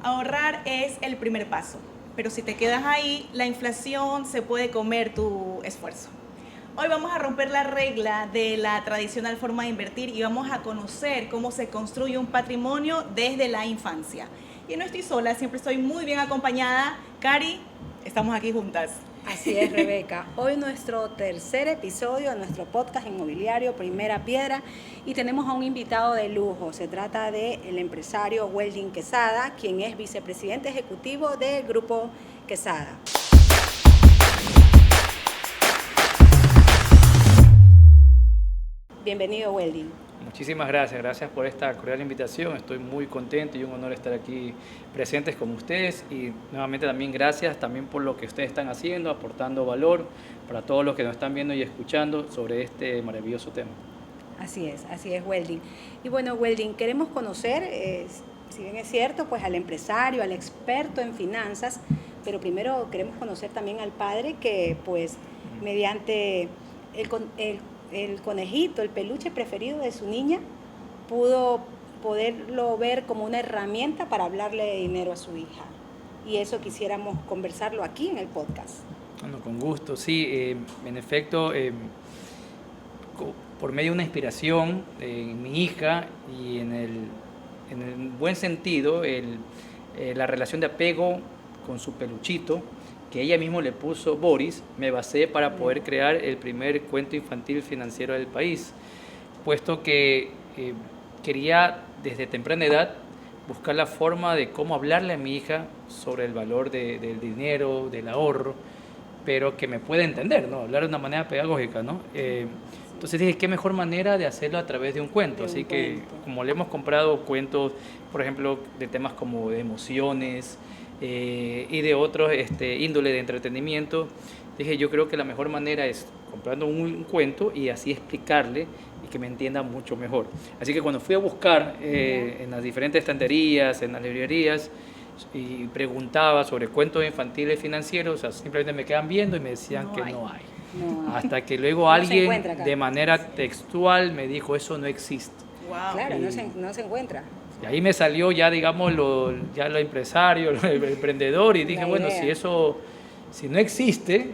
Ahorrar es el primer paso, pero si te quedas ahí, la inflación se puede comer tu esfuerzo. Hoy vamos a romper la regla de la tradicional forma de invertir y vamos a conocer cómo se construye un patrimonio desde la infancia. Y no estoy sola, siempre estoy muy bien acompañada. Cari, estamos aquí juntas. Así es, Rebeca. Hoy nuestro tercer episodio de nuestro podcast inmobiliario Primera Piedra y tenemos a un invitado de lujo. Se trata del empresario Welding Quesada, quien es vicepresidente ejecutivo del Grupo Quesada. Bienvenido, Welding. Muchísimas gracias, gracias por esta cordial invitación. Estoy muy contento y un honor estar aquí presentes con ustedes y nuevamente también gracias también por lo que ustedes están haciendo, aportando valor para todos los que nos están viendo y escuchando sobre este maravilloso tema. Así es, Welding. Y bueno, Welding, queremos conocer, si bien es cierto, pues al empresario, al experto en finanzas, pero primero queremos conocer también al padre que pues mediante el conejito, el peluche preferido de su niña, pudo poderlo ver como una herramienta para hablarle de dinero a su hija. Y eso quisiéramos conversarlo aquí en el podcast. Bueno, con gusto, sí, en efecto, por medio de una inspiración en mi hija y en el buen sentido, la relación de apego con su peluchito, que ella misma le puso Boris, me basé para poder crear el primer cuento infantil financiero del país, puesto que quería desde temprana edad buscar la forma de cómo hablarle a mi hija sobre el valor del dinero, del ahorro, pero que me pueda entender, ¿no? Hablar de una manera pedagógica, ¿no? Entonces dije, qué mejor manera de hacerlo a través de un cuento. Así que como le hemos comprado cuentos, por ejemplo, de temas como de emociones, y de otros índole de entretenimiento, dije yo creo que la mejor manera es comprando un cuento y así explicarle y que me entienda mucho mejor. Así que cuando fui a buscar en las diferentes estanterías, en las librerías, y preguntaba sobre cuentos infantiles financieros, o sea, simplemente me quedan viendo y me decían que no hay. Hasta que luego alguien de manera textual me dijo, eso no existe. Wow. Claro, no se encuentra. Y ahí me salió ya, digamos, lo empresario, el emprendedor, y dije, bueno, si no existe,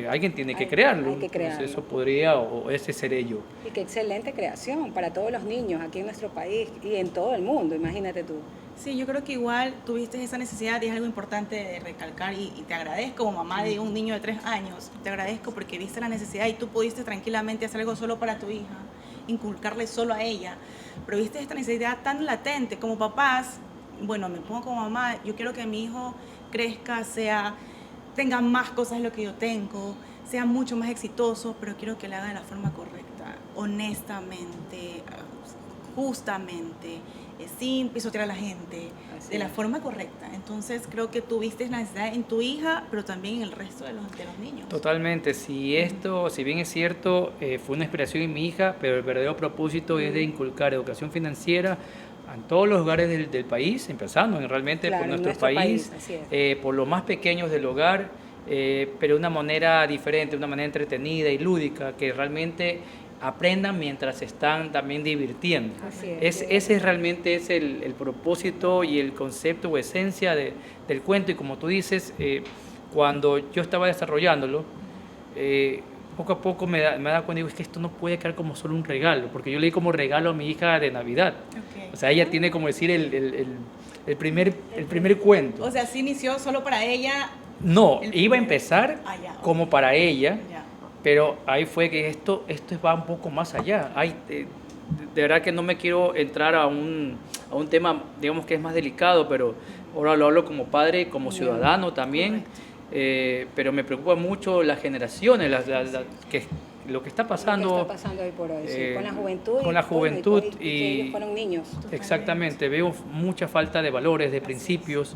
alguien tiene que crearlo. Hay que crearlo. Entonces eso podría, o ese seré yo. Y qué excelente creación para todos los niños aquí en nuestro país y en todo el mundo, imagínate tú. Sí, yo creo que igual tuviste esa necesidad y es algo importante de recalcar y te agradezco como mamá de un niño de 3 años, te agradezco porque viste la necesidad y tú pudiste tranquilamente hacer algo solo para tu hija, inculcarle solo a ella, pero viste esta necesidad tan latente como papás. Bueno, me pongo como mamá, yo quiero que mi hijo crezca, tenga más cosas de lo que yo tengo, sea mucho más exitoso, pero quiero que lo haga de la forma correcta, honestamente, justamente, sin pisotear a la gente, de la forma correcta. Entonces creo que tuviste la necesidad en tu hija, pero también en el resto de los niños. Totalmente, si bien es cierto, fue una inspiración en mi hija, pero el verdadero propósito es de inculcar educación financiera en todos los hogares del país, empezando realmente por nuestro país por los más pequeños del hogar, pero de una manera diferente, una manera entretenida y lúdica, que realmente aprendan mientras se están también divirtiendo. Ese realmente es el propósito y el concepto o esencia del cuento. Y como tú dices, cuando yo estaba desarrollándolo, poco a poco me da cuenta, digo, es que esto no puede quedar como solo un regalo, porque yo le di como regalo a mi hija de Navidad. Okay. O sea, ella tiene como decir el primer cuento. O sea, ¿sí inició solo para ella? No, iba a empezar como para ella. Pero ahí fue que esto va un poco más allá. De verdad que no me quiero entrar a un tema, digamos que es más delicado, pero ahora lo hablo como padre, como ciudadano también. Pero me preocupa mucho las generaciones, lo que está pasando. Lo que está pasando hoy por hoy, con la juventud. Con la juventud y que ellos fueron niños. Exactamente, veo mucha falta de valores, de principios.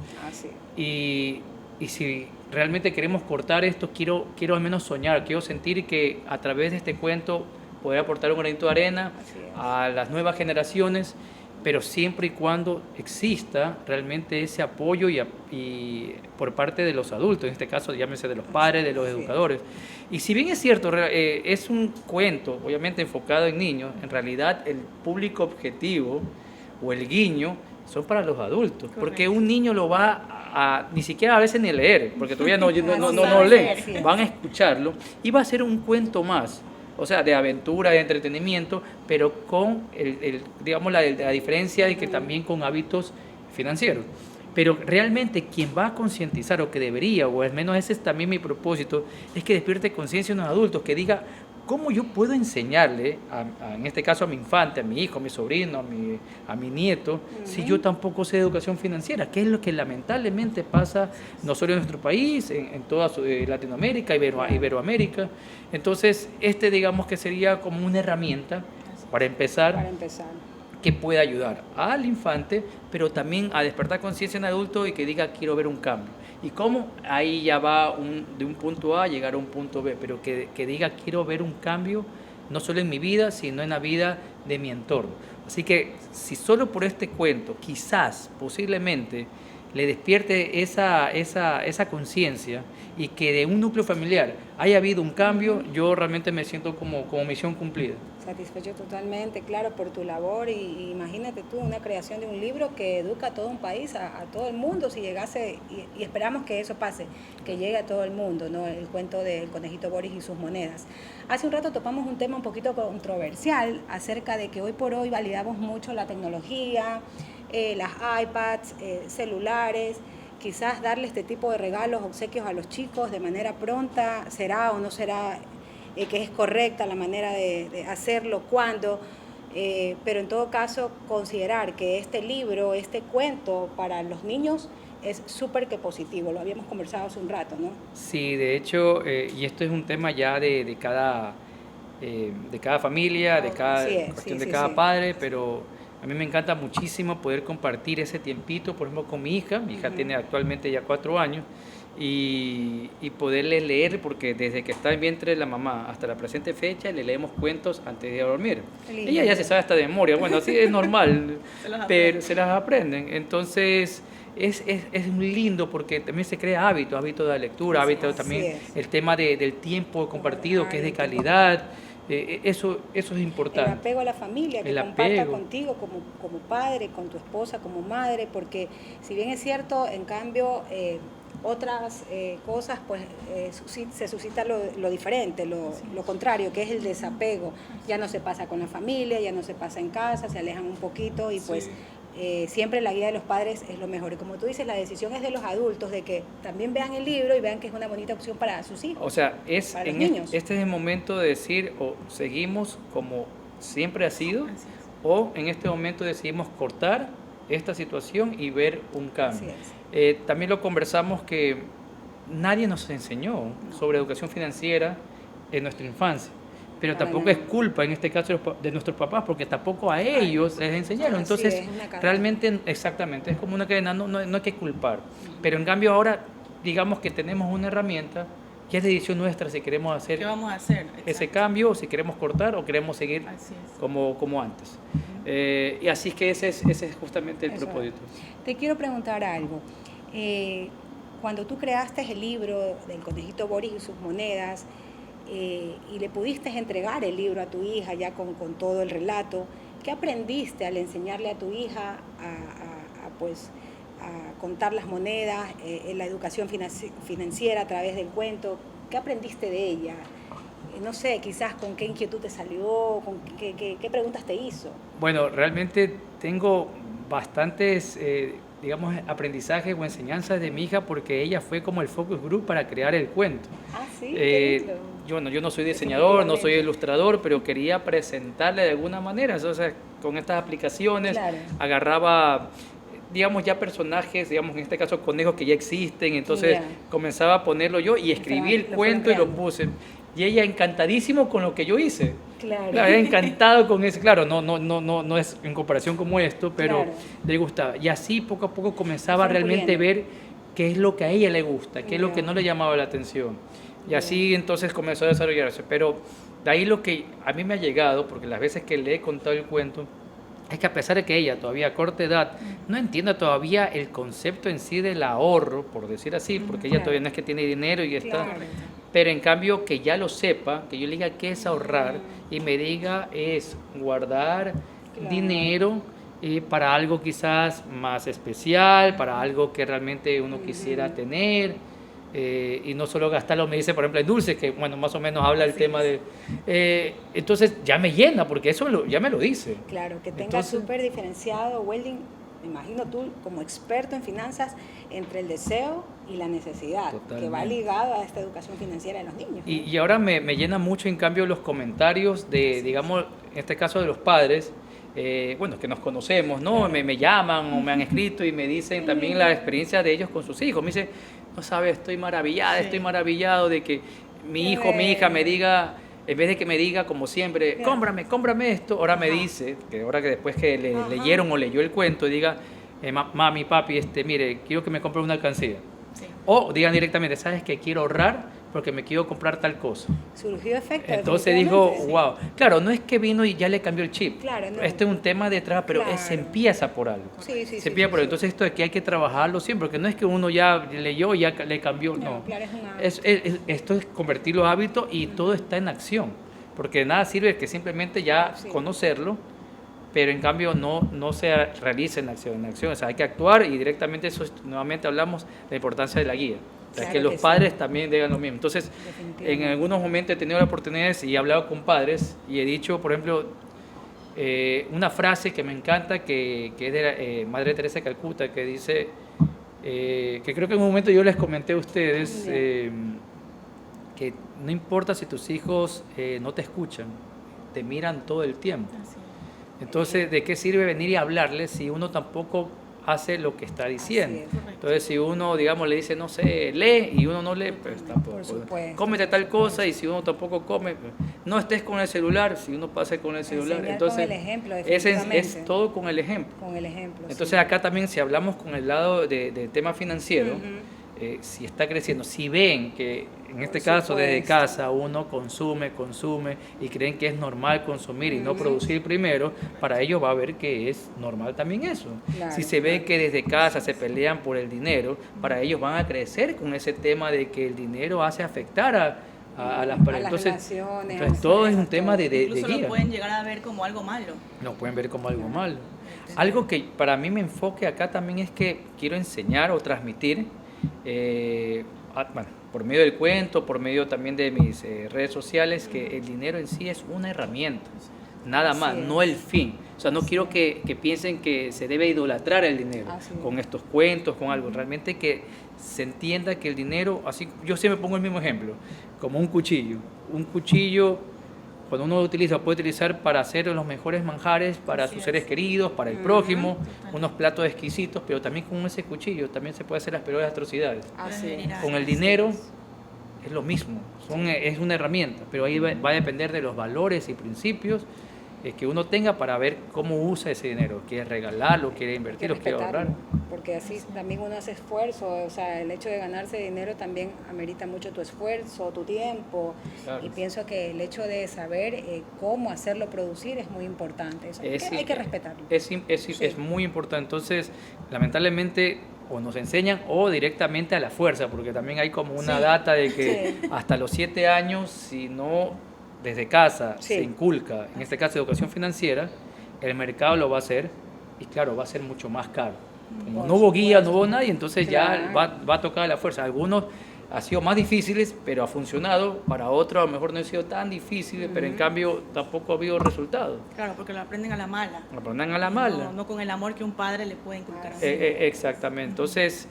Y si realmente queremos cortar esto, quiero al menos soñar, quiero sentir que a través de este cuento poder aportar un granito de arena a las nuevas generaciones, pero siempre y cuando exista realmente ese apoyo y por parte de los adultos, en este caso llámese de los padres, de los educadores. Y si bien es cierto, es un cuento obviamente enfocado en niños, en realidad el público objetivo o el guiño son para los adultos, porque Correcto. un niño lo va ni siquiera a veces ni leer, porque todavía no sabe leen, leer, sí. van a escucharlo y va a ser un cuento más, o sea, de aventura, de entretenimiento, pero con digamos la diferencia de que también con hábitos financieros. Pero realmente quien va a concientizar, o que debería, o al menos ese es también mi propósito, es que despierte conciencia en los adultos, que diga, ¿cómo yo puedo enseñarle, en este caso a mi infante, a mi hijo, a mi sobrino, a mi nieto, si yo tampoco sé de educación financiera? Que es lo que lamentablemente pasa no solo en nuestro país, en toda Latinoamérica, Iberoamérica. Entonces, digamos que sería como una herramienta para empezar, que puede ayudar al infante, pero también a despertar conciencia en adulto y que diga, quiero ver un cambio. ¿Y cómo? Ahí ya va de un punto A a llegar a un punto B, pero que diga, quiero ver un cambio, no solo en mi vida, sino en la vida de mi entorno. Así que si solo por este cuento, quizás, posiblemente, le despierte esa conciencia y que de un núcleo familiar haya habido un cambio, yo realmente me siento como misión cumplida. Satisfecho totalmente, claro, por tu labor y imagínate tú una creación de un libro que educa a todo un país, a todo el mundo, si llegase, y esperamos que eso pase, que llegue a todo el mundo, ¿no? El cuento del conejito Boris y sus monedas. Hace un rato topamos un tema un poquito controversial acerca de que hoy por hoy validamos mucho la tecnología, las iPads, celulares. Quizás darle este tipo de regalos, obsequios a los chicos de manera pronta, será o no será que es correcta la manera de hacerlo, cuándo, pero en todo caso considerar que este libro, este cuento para los niños es súper que positivo, lo habíamos conversado hace un rato, ¿no? Sí, de hecho, y esto es un tema ya de cada familia, de cada cuestión de cada padre, pero a mí me encanta muchísimo poder compartir ese tiempito, por ejemplo, con mi hija tiene actualmente ya 4 años, y poderle leer, porque desde que está en vientre de la mamá hasta la presente fecha le leemos cuentos antes de ir a dormir. Ella ya se sabe hasta de memoria, bueno, así es normal, pero se las aprenden. Entonces es lindo porque también se crea hábito de la lectura, hábito también el tema del tiempo compartido, que es de calidad. Eso es importante. El apego a la familia, que comparta contigo como padre, con tu esposa como madre, porque si bien es cierto, en cambio otras cosas, pues se suscita lo diferente, lo contrario, que es el desapego. Ya no se pasa con la familia, ya no se pasa en casa, se alejan un poquito y pues siempre la guía de los padres es lo mejor. Y como tú dices, la decisión es de los adultos, de que también vean el libro y vean que es una bonita opción para sus hijos. O sea, para los niños. Este es el momento de decir, o seguimos como siempre ha sido, o en este momento decidimos cortar esta situación y ver un cambio. También lo conversamos, que nadie nos enseñó sobre educación financiera en nuestra infancia, pero tampoco es culpa en este caso de nuestros papás, porque tampoco a ellos les enseñaron. Entonces, realmente, exactamente, es como una cadena, no hay que culpar. Pero en cambio ahora, digamos que tenemos una herramienta que es decisión nuestra si queremos hacer, ¿qué vamos a hacer? Ese cambio, o si queremos cortar o queremos seguir como antes. Y así es que ese es justamente el propósito. Te quiero preguntar algo. Cuando tú creaste el libro del conejito Boris y sus monedas, y le pudiste entregar el libro a tu hija ya con todo el relato, ¿qué aprendiste al enseñarle a tu hija a contar las monedas, la educación financiera a través del cuento? ¿Qué aprendiste de ella? No sé, quizás con qué inquietud te salió, con qué preguntas te hizo. Bueno, realmente tengo bastantes, digamos, aprendizajes o enseñanzas de mi hija, porque ella fue como el focus group para crear el cuento. Ah, sí, yo no soy diseñador, no soy ilustrador, pero quería presentarle de alguna manera. O sea, con estas aplicaciones agarraba, digamos, ya personajes, digamos, en este caso conejos que ya existen, entonces comenzaba a ponerlo yo y escribí el cuento y lo puse. Y ella encantadísimo con lo que yo hice. Claro, ella encantado con eso. Claro, no es en comparación como esto, pero le gustaba. Y así poco a poco comenzaba realmente a ver qué es lo que a ella le gusta, qué es lo que no le llamaba la atención. Y así entonces comenzó a desarrollarse. Pero de ahí lo que a mí me ha llegado, porque las veces que le he contado el cuento, es que a pesar de que ella todavía a corta edad no entienda todavía el concepto en sí del ahorro, por decir así, porque ella todavía no es que tiene dinero y está... Pero en cambio que ya lo sepa, que yo le diga qué es ahorrar y me diga es guardar dinero para algo quizás más especial, para algo que realmente uno quisiera tener, y no solo gastarlo, me dice por ejemplo en dulces, que bueno, más o menos habla el tema de... entonces ya me llena, porque eso ya me lo dice. Claro, que tenga Entonces, súper diferenciado, Welding, me imagino tú como experto en finanzas, entre el deseo y la necesidad, que va Totalmente. ligado a esta educación financiera de los niños. Y ahora me llena mucho, en cambio, los comentarios de, digamos, en este caso de los padres, bueno, que nos conocemos, ¿no? Me llaman o me han escrito y me dicen también la experiencia de ellos con sus hijos. Me dicen, no sabes, estoy maravillada, Sí. estoy maravillado de que mi hijo, mi hija me diga, en vez de que me diga como siempre, Claro. cómprame esto, ahora me Ajá. dice, que ahora que después que Ajá. leyeron o leyó el cuento, diga, mami, papi, mire, quiero que me compre una alcancía. Sí. O digan directamente, ¿sabes qué? Quiero ahorrar porque me quiero comprar tal cosa. Surgió efecto. Entonces dijo, definitivamente. wow. Claro, no es que vino y ya le cambió el chip. Claro, no. Este es un tema detrás, pero Claro. se empieza por algo. Sí, sí, Se empieza por algo. Entonces esto de que hay que trabajarlo siempre, porque no es que uno ya leyó y ya le cambió, no. Claro, es una... Esto es convertir los hábitos y todo está en acción. Porque nada sirve que simplemente ya Sí. conocerlo, pero en cambio no se realice en acción. O sea, hay que actuar y directamente eso nuevamente hablamos de la importancia de la guía. O sea, Claro que los que sí. padres también digan lo mismo. Entonces, Definitivamente. en algunos momentos he tenido la oportunidad y he hablado con padres y he dicho, por ejemplo, una frase que me encanta, que es de la, Madre Teresa de Calcuta, que dice, que creo que en un momento yo les comenté a ustedes, Ya. que no importa si tus hijos no te escuchan, te miran todo el tiempo. Así es. Entonces, ¿de qué sirve venir y hablarles si uno tampoco hace lo que está diciendo? Así es. Entonces, si uno, digamos, le dice, no sé, lee y uno no lee, pues tampoco. Por supuesto. Cómete tal cosa y si uno tampoco come, pues, no estés con el celular, si uno pasa con el celular. Enseñar Entonces, con el ejemplo, es definitivamente. todo con el ejemplo. Con el ejemplo. Entonces, sí. acá también, si hablamos con el lado del tema financiero, Ujú. si está creciendo, si ven que en este Por caso desde supuesto. casa uno consume y creen que es normal consumir y no producir primero, para ellos va a ver que es normal también eso. Claro, Si se ve claro. que desde casa se pelean por el dinero, para ellos van a crecer con ese tema de que el dinero hace afectar a las parejas. las relaciones, entonces a todo es las un tema de Incluso guía. lo pueden llegar a ver como algo malo. Lo pueden ver como algo malo. Algo que para mí me enfoque acá también es que quiero enseñar o transmitir, bueno, por medio del cuento, por medio también de mis redes sociales, que el dinero en sí es una herramienta, nada más, Así es. no el fin. O sea, no quiero que piensen que se debe idolatrar el dinero Así es. con estos cuentos, con algo. Realmente que se entienda que el dinero, así, yo siempre pongo el mismo ejemplo, como un cuchillo. Un cuchillo, cuando uno lo utiliza, puede utilizar para hacer los mejores manjares para Así sus es. seres queridos, para el Ujú. prójimo, Total. unos platos exquisitos, pero también con ese cuchillo también se puede hacer las peores atrocidades. Así Pueden es. venir a- Con el así dinero es. es lo mismo, es una herramienta, pero ahí va a depender de los valores y principios que uno tenga para ver cómo usa ese dinero, quiere regalarlo, quiere Hay que invertirlo, quiere ahorrar. respetarlo, porque así también uno hace esfuerzo, o sea, el hecho de ganarse dinero también amerita mucho tu esfuerzo, tu tiempo, Claro. y pienso que el hecho de saber cómo hacerlo producir es muy importante, eso hay que respetarlo. Sí. Es muy importante. Entonces, lamentablemente, o nos enseñan o directamente a la fuerza, porque también hay como una Sí. data de que Sí. hasta los 7 años, si no desde casa Sí. se inculca, en este caso educación financiera, el mercado lo va a hacer y claro, va a ser mucho más caro. Como Por no hubo guía, no supuesto. hubo nadie, entonces ya Claro. va a tocar a la fuerza. Algunos ha sido más difíciles, pero ha funcionado. Para otros a lo mejor no ha sido tan difíciles, pero en cambio tampoco ha habido resultados. Claro, porque lo aprenden a la mala. Lo ponen a la mala. No con el amor que un padre le puede inculcar a un Exactamente. Entonces,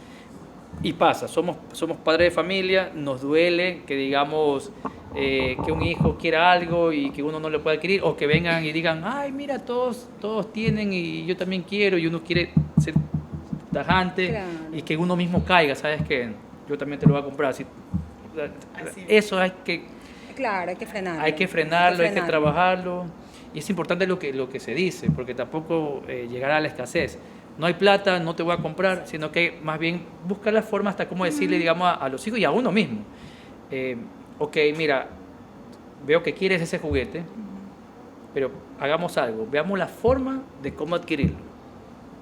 y pasa, somos padres de familia, nos duele que digamos que un hijo quiera algo y que uno no lo pueda adquirir, o que vengan y digan, ay, mira, todos tienen y yo también quiero, y uno quiere ser tajante, Claro. y que uno mismo caiga, ¿sabes qué? Yo también te lo voy a comprar. Así es. Eso hay que Claro, hay que frenarlo. hay que frenarlo, hay que trabajarlo. Y es importante lo que se dice, porque tampoco llegar a la escasez. No hay plata, no te voy a comprar, sino que más bien buscar la forma hasta cómo decirle, digamos, a los hijos y a uno mismo. Ok, mira, veo que quieres ese juguete, pero hagamos algo, veamos la forma de cómo adquirirlo.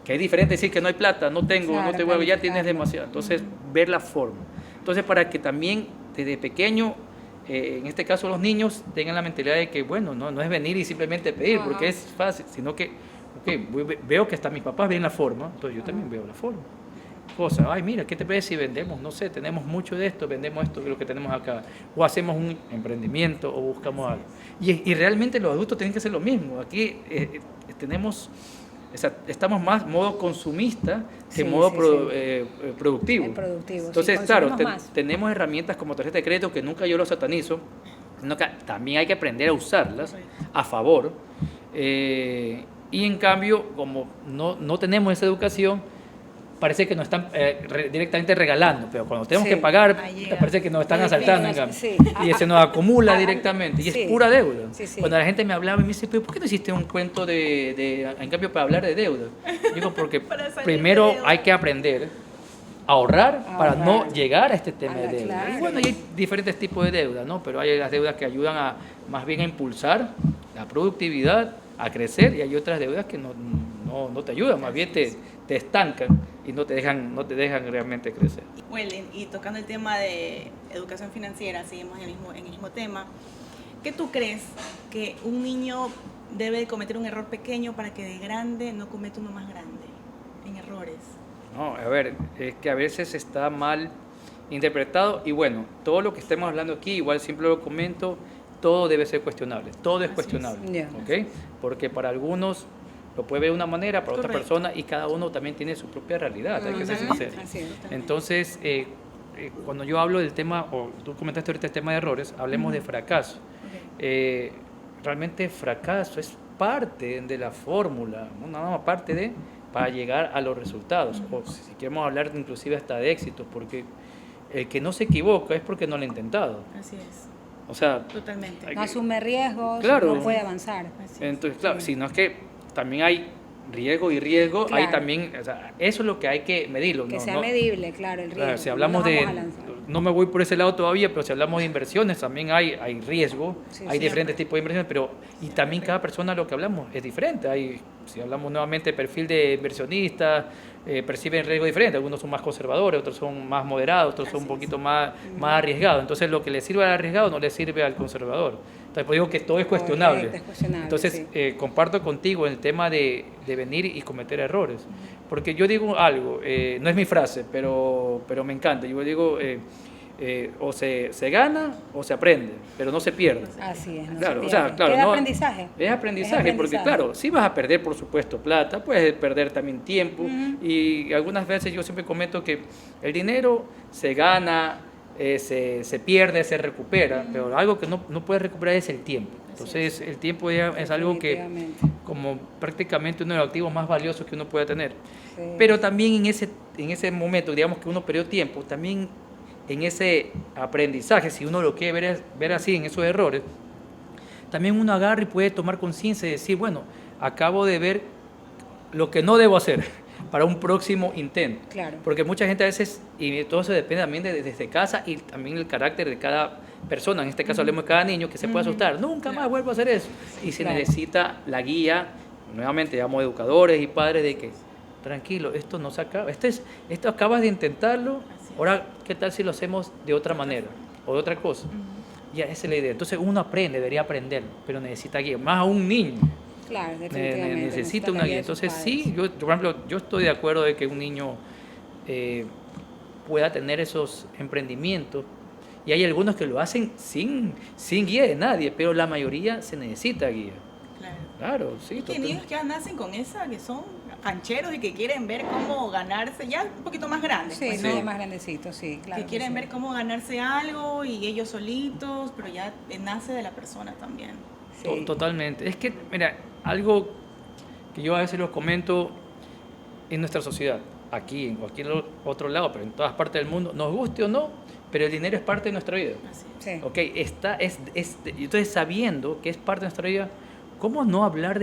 Que es diferente decir que no hay plata, no tengo, Claro, no te voy a, ya tienes planificarlo. demasiado. Entonces, ver la forma. Entonces, para que también desde pequeño, en este caso los niños, tengan la mentalidad de que, bueno, no es venir y simplemente pedir, Ajá. porque es fácil, sino que veo que hasta mis papás ven la forma, entonces yo también veo la forma. Cosa, ay, mira, ¿qué te parece si vendemos? No sé, tenemos mucho de esto, vendemos esto, lo que tenemos acá. O hacemos un emprendimiento o buscamos algo. Y realmente los adultos tienen que hacer lo mismo. Aquí tenemos, estamos más modo consumista que modo productivo. Entonces, claro, tenemos herramientas como tarjeta de crédito que nunca yo lo satanizo, sino que también hay que aprender a usarlas a favor. Y en cambio, como no tenemos esa educación, parece que nos están directamente regalando, pero cuando tenemos que pagar, parece que nos están asaltando, en cambio. Y se nos acumula directamente, y es pura deuda. Cuando la gente me hablaba y me dice, pero ¿por qué no hiciste un cuento en cambio, para hablar de deuda? Digo, porque primero hay que aprender a ahorrar para no llegar a este tema de deuda. Y bueno, hay diferentes tipos de deuda, ¿no? Pero hay las deudas que ayudan más bien a impulsar la productividad, a crecer, y hay otras deudas que no te ayudan, más bien te estancan y no te dejan realmente crecer. Welding, y tocando el tema de educación financiera, seguimos en el mismo tema. ¿Qué tú crees que un niño debe cometer un error pequeño para que de grande no cometa uno más grande en errores? No, a ver, es que a veces está mal interpretado, y bueno, todo lo que estemos hablando aquí, igual siempre lo comento, todo debe ser cuestionable, todo es cuestionable, ¿ok? Porque para algunos lo puede ver de una manera, para otra persona, y cada uno también tiene su propia realidad, hay que ser sincero. Entonces, cuando yo hablo del tema, o tú comentaste ahorita el tema de errores, hablemos de fracaso. Realmente fracaso es parte de la fórmula, una parte para llegar a los resultados, o si queremos hablar inclusive hasta de éxitos, porque el que no se equivoca es porque no lo ha intentado. Así es. O sea, totalmente. No asume riesgos, claro, no puede avanzar. Entonces, claro, sino es que también hay riesgo, hay también, o sea, eso es lo que hay que medirlo. Que sea medible, claro, el riesgo. Claro, si hablamos no me voy por ese lado todavía, pero si hablamos de inversiones, también hay riesgo, hay diferentes tipos de inversiones, pero y también cada persona, lo que hablamos es diferente. Si hablamos nuevamente de perfil de inversionista, perciben riesgo diferente, algunos son más conservadores, otros son más moderados, otros son un poquito más arriesgados. Entonces, lo que le sirve al arriesgado no le sirve al conservador. Entonces, pues digo que todo es cuestionable. Entonces, comparto contigo el tema de venir y cometer errores. Porque yo digo algo, no es mi frase, pero me encanta. Yo digo, o se gana o se aprende, pero no se pierde. Así es, claro, o sea, claro, es aprendizaje. Es aprendizaje, porque claro, sí vas a perder, por supuesto, plata, puedes perder también tiempo, y algunas veces yo siempre comento que el dinero se gana, se pierde, se recupera, pero algo que no puedes recuperar es el tiempo. Entonces, el tiempo es algo que, como prácticamente uno de los activos más valiosos que uno puede tener. Pero también en ese momento, digamos que uno perdió tiempo, también en ese aprendizaje, si uno lo quiere ver así, en esos errores, también uno agarra y puede tomar conciencia y decir, bueno, acabo de ver lo que no debo hacer para un próximo intento. Claro. Porque mucha gente a veces, y todo eso depende también desde casa y también el carácter de cada persona, en este caso hablemos de cada niño, que se puede asustar, nunca más vuelvo a hacer eso. Y se necesita la guía, nuevamente llamamos educadores y padres, de que tranquilo, esto no se acaba, esto acabas de intentarlo, ahora qué tal si lo hacemos de otra manera o de otra cosa. Ya, esa es la idea. Entonces uno debería aprender, pero necesita guía, más a un niño. Claro, definitivamente. Necesita una guía. Entonces sí, yo, por ejemplo, yo estoy de acuerdo de que un niño pueda tener esos emprendimientos, y hay algunos que lo hacen sin guía de nadie, pero la mayoría se necesita guía. Claro, sí. Y niños que ya nacen con esa, que son cancheros y que quieren ver cómo ganarse, ya un poquito más grandes. Sí, pues, sí, ¿no? más grandecitos, sí, claro. Que quieren ver cómo ganarse algo y ellos solitos, pero ya nace de la persona también. Sí. Totalmente. Es que, mira, algo que yo a veces los comento en nuestra sociedad, aquí, en cualquier otro lado, pero en todas partes del mundo, nos guste o no, pero el dinero es parte de nuestra vida. Así es. Sí. Okay, entonces, sabiendo que es parte de nuestra vida, ¿cómo no hablar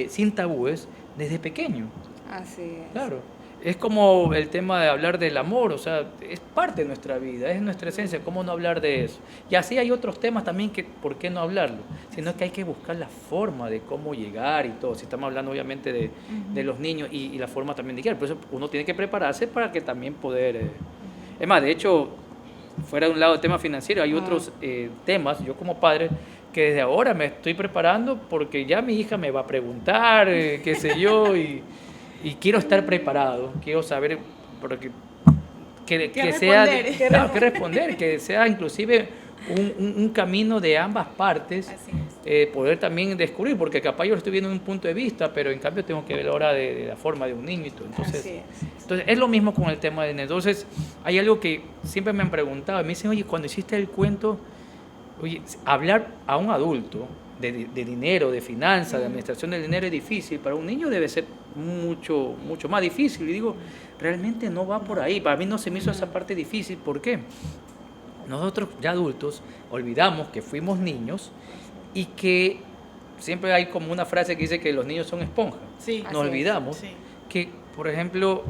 sin tabúes desde pequeño? Así es. Claro. Es como el tema de hablar del amor, o sea, es parte de nuestra vida, es nuestra esencia, ¿cómo no hablar de eso? Y así hay otros temas también que, ¿por qué no hablarlo? Sino que hay que buscar la forma de cómo llegar y todo. Si estamos hablando obviamente de los niños y la forma también de llegar, por eso uno tiene que prepararse para que también poder... Es más, de hecho, fuera de un lado del tema financiero, hay otros temas, yo como padre, que desde ahora me estoy preparando porque ya mi hija me va a preguntar, qué sé yo, y quiero estar preparado, quiero saber, porque que sea, claro, que responder, que sea inclusive un camino de ambas partes, poder también descubrir, porque capaz yo lo estoy viendo en un punto de vista, pero en cambio tengo que ver ahora de la forma de un niño y todo. Entonces es lo mismo con el tema de dinero. Entonces hay algo que siempre me han preguntado, me dicen, oye, cuando hiciste el cuento, oye, hablar a un adulto de dinero, de finanzas, de administración del dinero es difícil, para un niño debe ser mucho más difícil. Y digo, realmente no va por ahí, para mí no se me hizo esa parte difícil. ¿Por qué? Nosotros ya adultos olvidamos que fuimos niños y que siempre hay como una frase que dice que los niños son esponjas. Sí, nos olvidamos que, por ejemplo,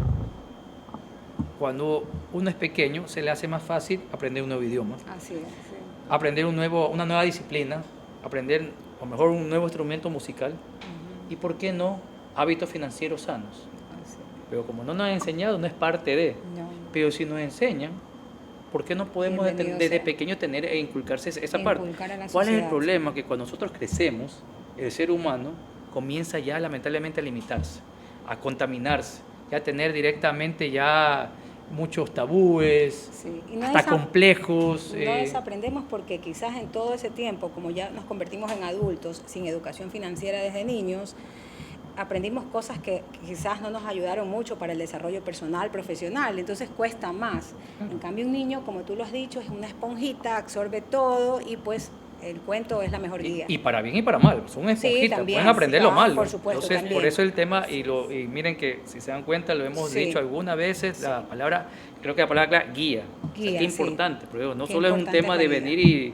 cuando uno es pequeño se le hace más fácil aprender un nuevo idioma, aprender una nueva disciplina, aprender a lo mejor un nuevo instrumento musical y, ¿por qué no, hábitos financieros sanos? Pero como no nos han enseñado, no es parte de. Pero si nos enseñan, ¿por qué no podemos desde pequeño tener e inculcarse esa parte? ¿Cuál es el problema? Que cuando nosotros crecemos, el ser humano comienza ya lamentablemente a limitarse, a contaminarse, ya a tener directamente ya muchos tabúes, y no hasta complejos. No desaprendemos porque quizás en todo ese tiempo, como ya nos convertimos en adultos sin educación financiera desde niños, aprendimos cosas que quizás no nos ayudaron mucho para el desarrollo personal, profesional, entonces cuesta más. En cambio, un niño, como tú lo has dicho, es una esponjita, absorbe todo y pues el cuento es la mejor guía. Y para bien y para mal, son esponjitas, pueden aprender lo malo. Por supuesto, entonces, también. por eso el tema, y miren que si se dan cuenta, lo hemos dicho algunas veces, la palabra, creo que la palabra clave, guía. O sea, qué importante, porque no solo es un tema de venir y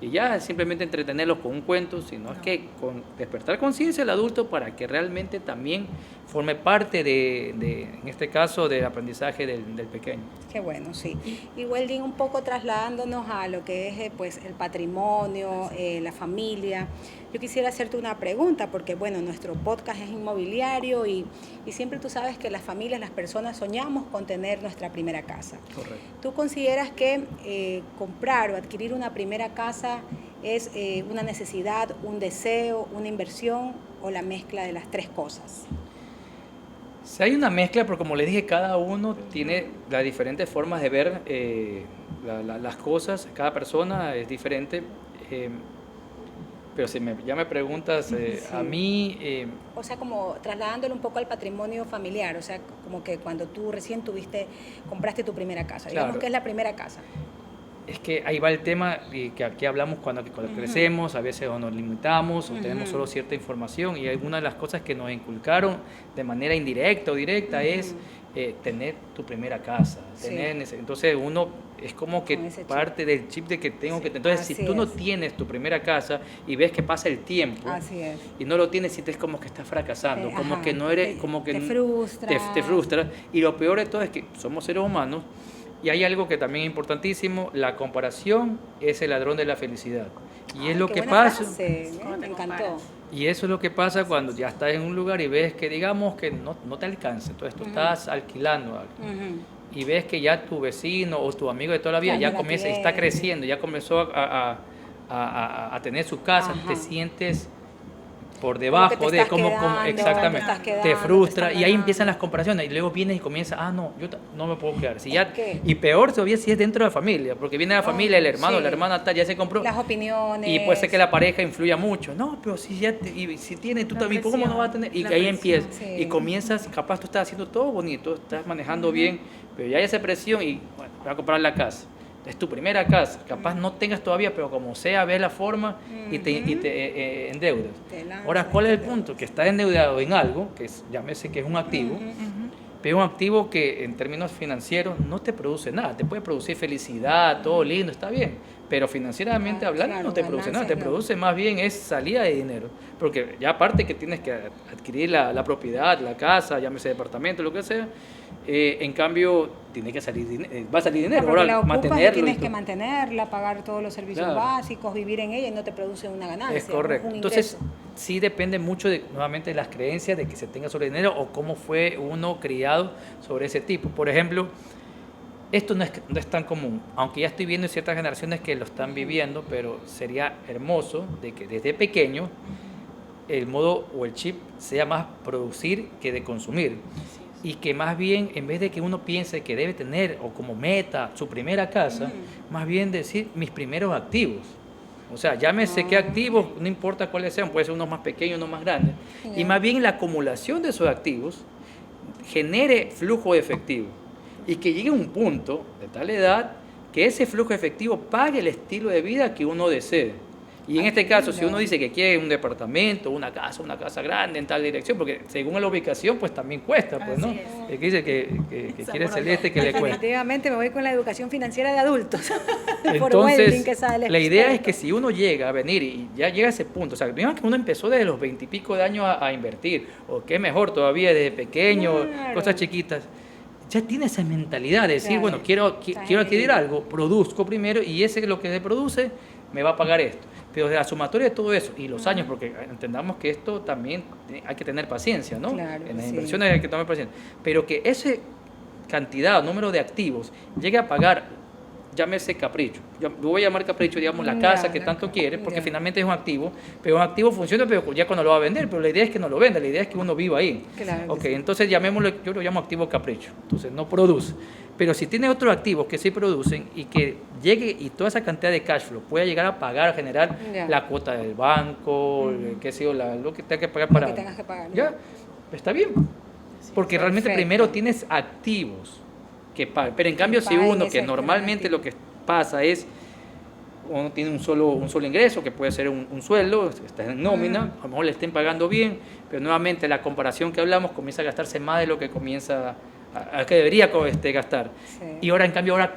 ya simplemente entretenerlos con un cuento, sino es que con despertar conciencia al adulto para que realmente también forme parte en este caso, del aprendizaje del pequeño. Qué bueno, sí. Y Welding, un poco trasladándonos a lo que es pues el patrimonio, la familia, yo quisiera hacerte una pregunta, porque bueno, nuestro podcast es inmobiliario y siempre tú sabes que las familias, las personas soñamos con tener nuestra primera casa. Correcto. ¿Tú consideras que comprar o adquirir una primera casa es una necesidad, un deseo, una inversión o la mezcla de las tres cosas? Si hay una mezcla, pero como les dije, cada uno tiene las diferentes formas de ver las cosas, cada persona es diferente. Pero si ya me preguntas, a mí... o sea, como trasladándolo un poco al patrimonio familiar, o sea, como que cuando tú recién compraste tu primera casa, digamos que es la primera casa. Es que ahí va el tema que aquí hablamos cuando crecemos, a veces o nos limitamos o tenemos solo cierta información, y alguna de las cosas que nos inculcaron de manera indirecta o directa es tener tu primera casa. Entonces uno es como que parte del chip de que tengo que... Entonces si tú no tienes tu primera casa y ves que pasa el tiempo y no lo tienes, sientes como que estás fracasando, como que no eres... como que te frustra. Y lo peor de todo es que somos seres humanos. Y hay algo que también es importantísimo, la comparación es el ladrón de la felicidad. Y es lo que pasa. Me encantó. Y eso es lo que pasa cuando ya estás en un lugar y ves que, digamos, que no te alcanza. Entonces tú estás alquilando algo. Y ves que ya tu vecino o tu amigo de toda la vida ya comienza, está creciendo, ya comenzó a tener su casa, te sientes por debajo de cómo exactamente te frustra, y ahí empiezan las comparaciones y luego vienes y comienzas, no, yo no me puedo quedar. Y peor todavía si es dentro de la familia, porque viene la familia, el hermano, la hermana tal, ya se compró, las opiniones, y puede ser que la pareja influya mucho. No, pero si ya si tiene, tú también, ¿cómo no vas a tener? Y ahí empiezas y comienzas, capaz tú estás haciendo todo bonito, estás manejando bien, pero ya hay esa presión y bueno, voy a comprar la casa. Es tu primera casa, capaz no tengas todavía, pero como sea, ves la forma y te endeudas. Ahora, ¿cuál es el punto? Que estás endeudado en algo, que llámese que es un activo, pero un activo que en términos financieros no te produce nada, te puede producir felicidad, todo lindo, está bien, pero financieramente hablando no te produce nada, te produce más bien es salida de dinero, porque ya aparte que tienes que adquirir la propiedad, la casa, llámese departamento, lo que sea, en cambio tiene que salir va a salir dinero, ahora la mantenerlo, tienes que mantenerla, pagar todos los servicios básicos, vivir en ella y no te produce una ganancia. Es correcto. Entonces sí depende mucho nuevamente de las creencias de que se tenga sobre dinero o cómo fue uno criado sobre ese tipo. Por ejemplo, Esto no es tan común, aunque ya estoy viendo en ciertas generaciones que lo están viviendo, pero sería hermoso de que desde pequeño el modo o el chip sea más producir que de consumir. Y que más bien, en vez de que uno piense que debe tener o como meta su primera casa, más bien decir mis primeros activos. O sea, llámese qué activos, no importa cuáles sean, puede ser unos más pequeños, unos más grandes. Y más bien la acumulación de esos activos genere flujo de efectivo. Y que llegue a un punto de tal edad que ese flujo de efectivo pague el estilo de vida que uno desee. Y en este caso, si uno dice que quiere un departamento, una casa grande en tal dirección, porque según la ubicación, pues también cuesta, pues, ¿no? El que dice que quiere Celeste, que le cuesta. Definitivamente me voy con la educación financiera de adultos. Por Entonces, Welding, que sale la idea es experto. que si uno llega a venir y ya llega a ese punto, o sea, digamos que uno empezó desde los 20 y pico de años a invertir, o que es mejor todavía desde pequeño, Claro. cosas chiquitas, ya tiene esa mentalidad de decir, Claro. bueno, quiero adquirir algo, produzco primero y ese lo que se produce me va a pagar esto. Pero de la sumatoria de todo eso y los años, porque entendamos que esto también hay que tener paciencia, ¿no? Claro, En las sí. inversiones hay que tener paciencia. Pero que esa cantidad o número de activos llegue a pagar, llámese capricho. Yo voy a llamar capricho, digamos, la casa que tanto quiere, porque finalmente es un activo, pero un activo funciona, pero ya cuando lo va a vender, pero la idea es que no lo venda, la idea es que uno viva ahí. Claro que Ok, entonces llamémoslo, yo lo llamo activo capricho, entonces no produce. Pero si tiene otros activos que sí producen y que llegue y toda esa cantidad de cash flow pueda llegar a pagar, a generar Ya. la cuota del banco, qué sé yo, lo que tenga que pagar para... que tengas que pagar, ¿no? Ya, está bien. Porque realmente Perfecto. primero tienes activos que pagan. Pero en cambio, si paguen uno, ese que normalmente activo. lo que pasa es, uno tiene un solo ingreso, que puede ser un sueldo, está en nómina, a lo mejor le estén pagando bien, pero nuevamente la comparación que hablamos comienza a gastarse más de lo que comienza a que debería gastar. Sí. Y ahora, en cambio, ahora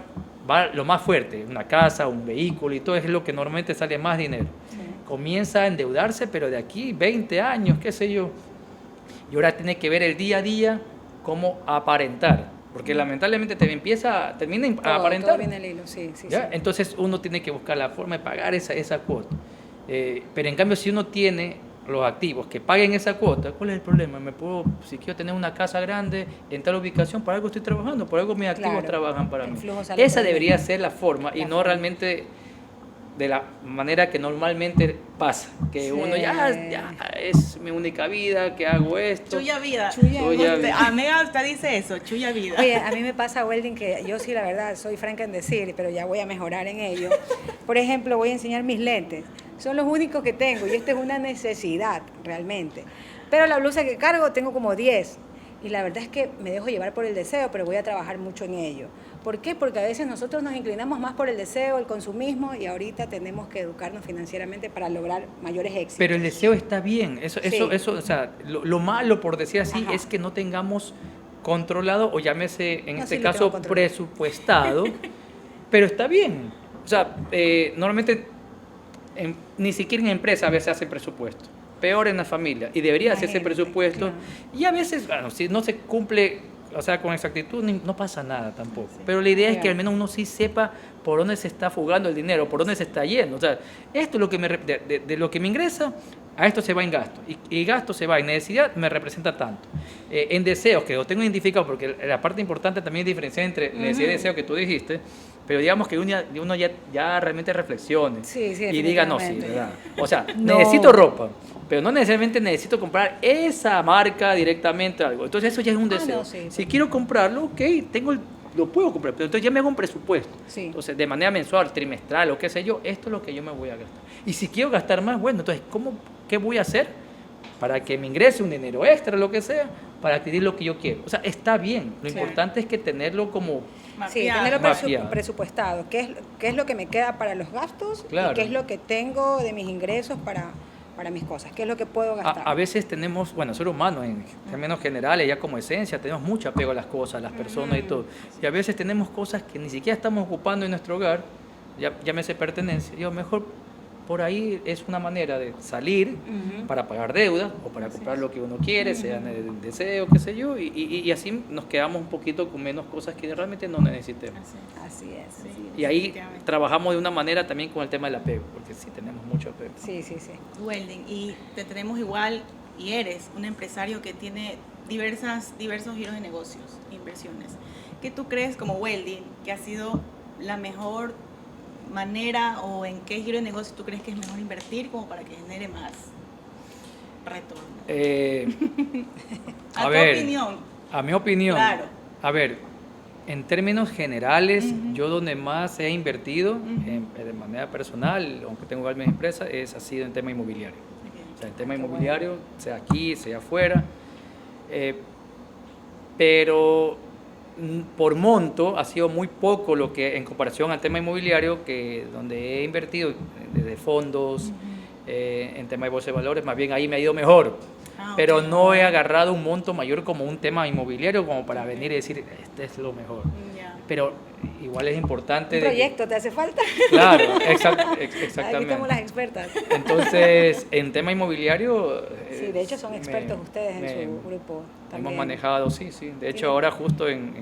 va lo más fuerte, una casa, un vehículo y todo es lo que normalmente sale más dinero. Sí. Comienza a endeudarse, pero de aquí 20 años, qué sé yo. Y ahora tiene que ver el día a día cómo aparentar, porque lamentablemente termina a Todo aparentar. viene al hilo, sí, sí, ¿Ya? sí. Entonces uno tiene que buscar la forma de pagar esa cuota. Pero en cambio, si uno tiene los activos que paguen esa cuota, ¿cuál es el problema? Si quiero tener una casa grande en tal ubicación, por algo estoy trabajando, por algo mis activos Claro, trabajan para el mí. flujo sale Esa por ahí. debería ser la forma y La no forma. realmente de la manera que normalmente pasa, que Sí. uno ya es mi única vida, que hago esto. Chuya vida. Chuya vida. Amiga, usted dice eso, chuya vida. Oye, a mí me pasa, Welding, que yo sí, la verdad, soy franca en decir, pero ya voy a mejorar en ello. Por ejemplo, voy a enseñar mis lentes. Son los únicos que tengo y esto es una necesidad, realmente. Pero la blusa que cargo tengo como 10. Y la verdad es que me dejo llevar por el deseo, pero voy a trabajar mucho en ello. ¿Por qué? Porque a veces nosotros nos inclinamos más por el deseo, el consumismo, y ahorita tenemos que educarnos financieramente para lograr mayores éxitos. Pero el deseo está bien. Eso, o sea, lo malo, por decir así, Ajá. es que no tengamos controlado, o llámese en No, este sí lo caso tengo controlado. presupuestado, pero está bien. O sea, normalmente ni siquiera en empresa a veces hacen presupuesto. Peor en la familia. Y debería hacerse Imagínate, presupuesto. claro. Y a veces, bueno, si no se cumple, o sea, con exactitud, no pasa nada tampoco. Pero la idea es que Claro. al menos uno sí sepa por dónde se está fugando el dinero, por dónde se está yendo. O sea, esto es lo que de lo que me ingresa, a esto se va en gasto. Y gasto se va en necesidad, me representa tanto. En deseos, que lo tengo identificado, porque la parte importante también es diferenciar entre necesidad y deseo que tú dijiste, pero digamos que uno ya realmente reflexione Sí, sí, y diga, no, sí, definitivamente. ¿verdad? O sea, No. necesito ropa, pero no necesariamente necesito comprar esa marca directamente algo. Entonces eso ya es un deseo. no, sí, Si quiero comprarlo, ok, lo puedo comprar, pero entonces ya me hago un presupuesto. Sí. Entonces, de manera mensual, trimestral o qué sé yo, esto es lo que yo me voy a gastar. Y si quiero gastar más, bueno, entonces, ¿qué voy a hacer para que me ingrese un dinero extra, lo que sea, para adquirir lo que yo quiero? O sea, está bien. Lo Sí. importante es que tenerlo como... Sí, Mapeado. tenerlo Mapeado. presupuestado. ¿Qué es lo que me queda para los gastos? Claro. Y qué es lo que tengo de mis ingresos para mis cosas. ¿Qué es lo que puedo gastar? A veces tenemos, bueno, ser humano en términos generales, ya como esencia, tenemos mucho apego a las cosas, a las personas y todo. Y a veces tenemos cosas que ni siquiera estamos ocupando en nuestro hogar, llámese pertenencia. Yo mejor por ahí es una manera de salir Ujú. para pagar deudas o para comprar lo que uno quiere, sea en el deseo, qué sé yo, y así nos quedamos un poquito con menos cosas que realmente no necesitemos. Así es. Sí. Sí, Y ahí Definitivamente. trabajamos de una manera también con el tema del apego, porque sí tenemos mucho apego. sí, sí. Welding, y te tenemos igual, y eres un empresario que tiene diversos giros de negocios, inversiones. ¿qué tú crees como Welding que ha sido la mejor manera o en qué giro de negocio tú crees que es mejor invertir como para que genere más retorno? A tu ver, opinión. a mi opinión, Claro. a ver, en términos generales, Ujú. yo donde más he invertido Ujú. de manera personal, aunque tengo igual mi empresa, ha sido en tema inmobiliario. O sea, el tema inmobiliario, sea aquí, sea afuera. Eh, pero por monto ha sido muy poco lo que en comparación al tema inmobiliario, que donde he invertido desde fondos, en tema de bolsa de valores, más bien ahí me ha ido mejor. Ah, Pero ok. no he agarrado un monto mayor como un tema inmobiliario como para venir y decir, este es lo mejor. Ya. Pero igual es importante... Un proyecto, ¿te hace falta? Claro, Aquí estamos exactamente. las expertas. Entonces, en tema inmobiliario... Sí, de hecho son expertos ustedes en su grupo también. Hemos manejado, sí. De hecho, Tienen- ahora justo en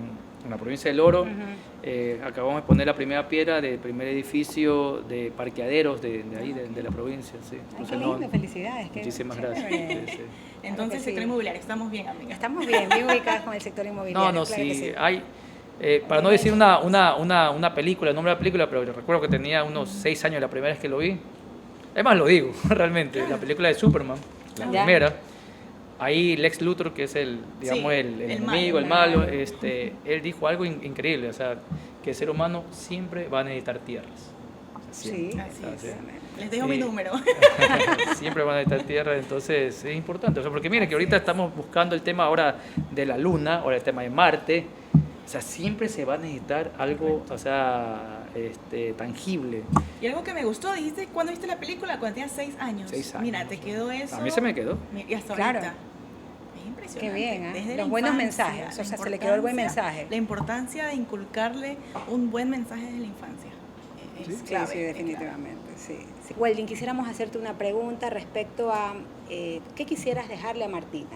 la provincia del Oro, Ujú. acabamos de poner la primera piedra del primer edificio de parqueaderos de ahí, de la provincia. Sí. Ay, Entonces, qué lindo, felicidades. Qué muchísimas chévere. gracias. Sí. Entonces, sí. sector inmobiliario, estamos bien, amiga. Estamos bien ubicadas con el sector inmobiliario. No, claro que sí. hay, para no decir una película, el nombre de la película, pero recuerdo que tenía unos 6 años la primera vez que lo vi. Es más, lo digo, realmente, la película de Superman, la Ya. primera. Ahí Lex Luthor, que es digamos, Sí, el el enemigo, el malo. malo, él dijo algo increíble, o sea, que el ser humano siempre va a necesitar tierras. O sea, Sí, siempre. Así O es. sea, Les dejo Sí. mi número. siempre van a necesitar tierra, entonces es importante. O sea, porque miren que ahorita estamos buscando el tema ahora de la Luna, ahora el tema de Marte. O sea, siempre se va a necesitar algo, o sea, tangible. Y algo que me gustó, dijiste, ¿cuándo viste la película? Cuando tenías 6 años. 6 años. Mira, te quedó eso. A mí se me quedó. Y hasta Claro. ahorita. Es impresionante. Qué bien, ¿eh? Desde Los la buenos infancia, mensajes, o la sea, se le quedó el buen importancia- mensaje. La importancia de inculcarle un buen mensaje desde la infancia. Es Sí, clave, sí, es definitivamente, sí. Welding, quisiéramos hacerte una pregunta respecto a ¿qué quisieras dejarle a Martina?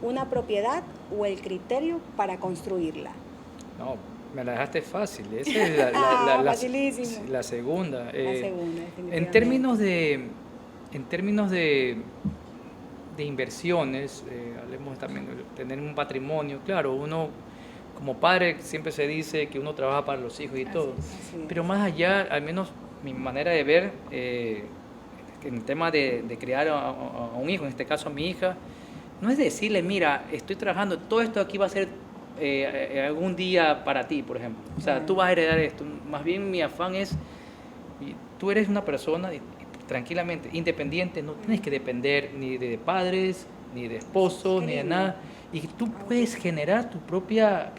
¿Una propiedad o el criterio para construirla? No, me la dejaste fácil. Esa es Facilísimo. la segunda. La segunda, definitivamente. En términos de inversiones, hablemos también de tener un patrimonio. Claro, uno como padre siempre se dice que uno trabaja para los hijos y todo. Así es. Pero más allá, al menos mi manera de ver, en el tema de criar a un hijo, en este caso a mi hija, no es decirle, mira, estoy trabajando, todo esto aquí va a ser algún día para ti, por ejemplo. O sea, tú vas a heredar esto. Más bien mi afán es, tú eres una persona tranquilamente independiente, no tienes que depender ni de padres, ni de esposos, Qué ni de lindo. nada. Y tú puedes generar tu propio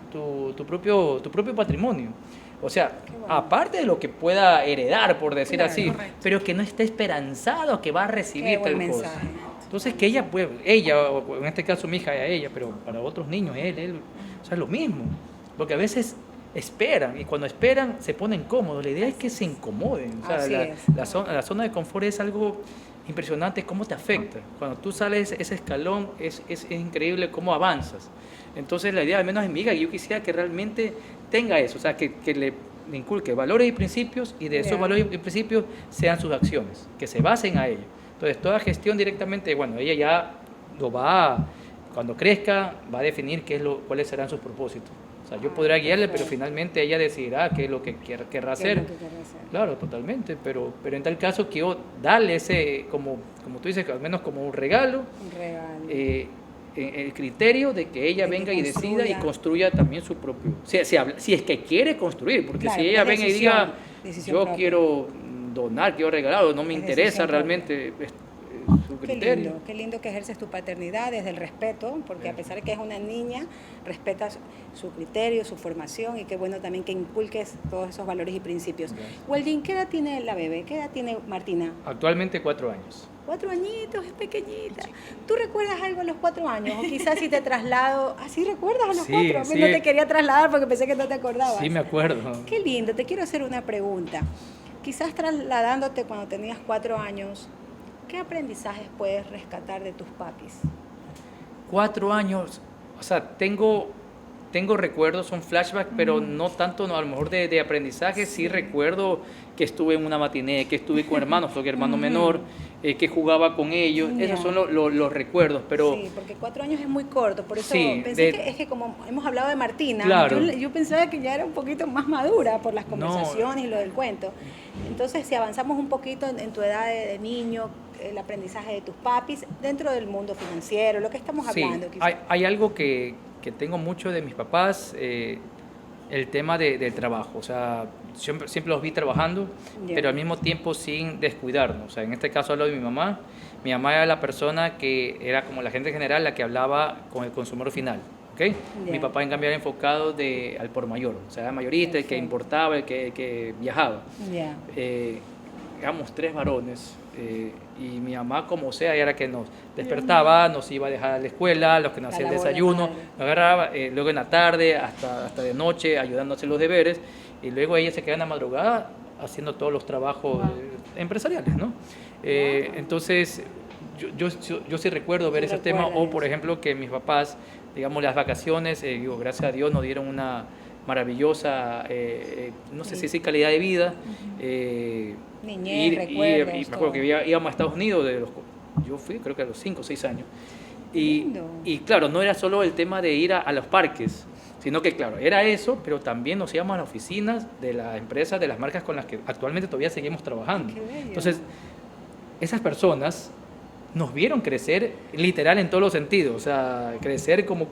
patrimonio. O sea, Qué bueno. aparte de lo que pueda heredar, por decir Claro, así, correcto. pero que no esté esperanzado a que va a Qué recibir buen tal cosa. mensaje. Entonces que ella, o en este caso mi hija y a ella, pero para otros niños, él, o sea, lo mismo. Porque a veces esperan, y cuando esperan se ponen cómodos. La idea es que se incomoden. O sea, Así es. la zona de confort es algo impresionante, cómo te afecta. Cuando tú sales ese escalón, es increíble cómo avanzas. Entonces la idea, al menos en mi hija, yo quisiera que realmente tenga eso, o sea, que le inculque valores y principios, y de esos Ya. valores y principios sean sus acciones, que se basen a ello. Entonces, toda gestión directamente, bueno, ella ya lo cuando crezca, va a definir cuáles serán sus propósitos. O sea, yo podré guiarle, pero perfecto. finalmente ella decidirá qué es lo que querrá ¿Qué es hacer. lo que querrás hacer? Claro, totalmente, pero en tal caso quiero darle ese, como tú dices, al menos como un regalo, Un regalo. el criterio de que ella De que venga y decida y construya. construya también su propio, si es que quiere construir, porque Claro, si ella es venga y decisión, diga, decisión yo propia. quiero donar, quiero regalar, o no me Es interesa decisión propia. realmente su Qué criterio. qué lindo que ejerces tu paternidad desde el respeto, porque a pesar de que es una niña, respetas su criterio, su formación, y qué bueno también que inculques todos esos valores y principios. Gracias. Welding, ¿qué edad tiene la bebé? ¿Qué edad tiene Martina? Actualmente 4 años. 4 añitos, es pequeñita. ¿Tú recuerdas algo a los 4 años? O quizás si te traslado, ¿así recuerdas a los Sí, 4? sí. No te quería trasladar porque pensé que no te acordabas. Sí, me acuerdo. Qué lindo, te quiero hacer una pregunta. Quizás trasladándote cuando tenías 4 años, ¿qué aprendizajes puedes rescatar de tus papis? 4 años, o sea, tengo tengo recuerdos, son flashbacks, pero no tanto, no, a lo mejor de aprendizaje. Sí recuerdo que estuve en una matiné, que estuve con hermanos, soy hermano menor, que jugaba con ellos. Esos son los recuerdos, pero... Sí, porque 4 años es muy corto, por eso Sí, pensé que es que como hemos hablado de Martina, Claro. yo pensaba que ya era un poquito más madura por las conversaciones y lo del cuento. Entonces, si avanzamos un poquito en tu edad de niño, el aprendizaje de tus papis, dentro del mundo financiero, lo que estamos Sí, hablando. quizás. hay algo que tengo mucho de mis papás, el tema del trabajo. O sea, siempre los vi trabajando, Ya. pero al mismo tiempo sin descuidarnos. O sea, en este caso hablo de mi mamá. Mi mamá era la persona que era como la gente general, la que hablaba con el consumidor final. ¿Okay? Ya. Mi papá, en cambio, era enfocado al por mayor. O sea, era mayorista, el que Perfecto. importaba, el que viajaba. Ya. Éramos 3 varones, y mi mamá, como sea, era la que nos despertaba, nos iba a dejar a la escuela, los que nos La hacía el labor de desayuno, madre. nos agarraba, luego en la tarde hasta de noche ayudando a hacer los deberes, y luego ella se quedaba en la madrugada haciendo todos los trabajos empresariales, ¿no? Entonces, yo sí recuerdo ver Sí ese tema, o recuerdas por eso. ejemplo que mis papás, digamos, las vacaciones, digo, gracias a Dios nos dieron una maravillosa, no sé si decir calidad de vida. Niñez, recuerdos, y me acuerdo que íbamos a Estados Unidos, yo fui creo que a los 5 o 6 años. Lindo. Y claro, no era solo el tema de ir a los parques, sino que claro, era eso, pero también nos íbamos a las oficinas de las empresas, de las marcas con las que actualmente todavía seguimos trabajando. Qué bello. Entonces, esas personas nos vieron crecer literal en todos los sentidos, o sea, crecer como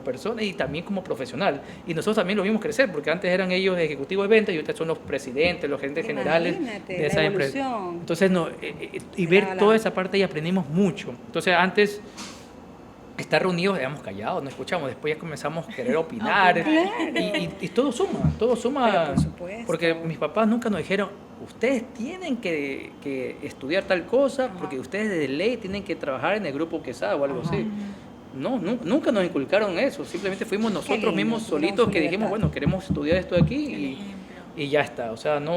persona y también como profesional. Y nosotros también lo vimos crecer, porque antes eran ellos ejecutivos de ventas y ahorita son los presidentes, los gerentes generales Imagínate, de la esa empresa. evolución. Entonces, y Se ver daba toda la- esa parte y aprendimos mucho. Entonces, antes estar reunidos, éramos callados, no escuchamos, después ya comenzamos a querer opinar. Y todo suma, Pero por supuesto. porque mis papás nunca nos dijeron, ustedes tienen que estudiar tal cosa, porque ustedes de ley tienen que trabajar en el grupo Quesada o algo así. No, nunca nos inculcaron eso, simplemente fuimos nosotros lindo, mismos tuvieron solitos su que dijimos, libertad. bueno, queremos estudiar esto aquí El y ejemplo. ya está, o sea, no...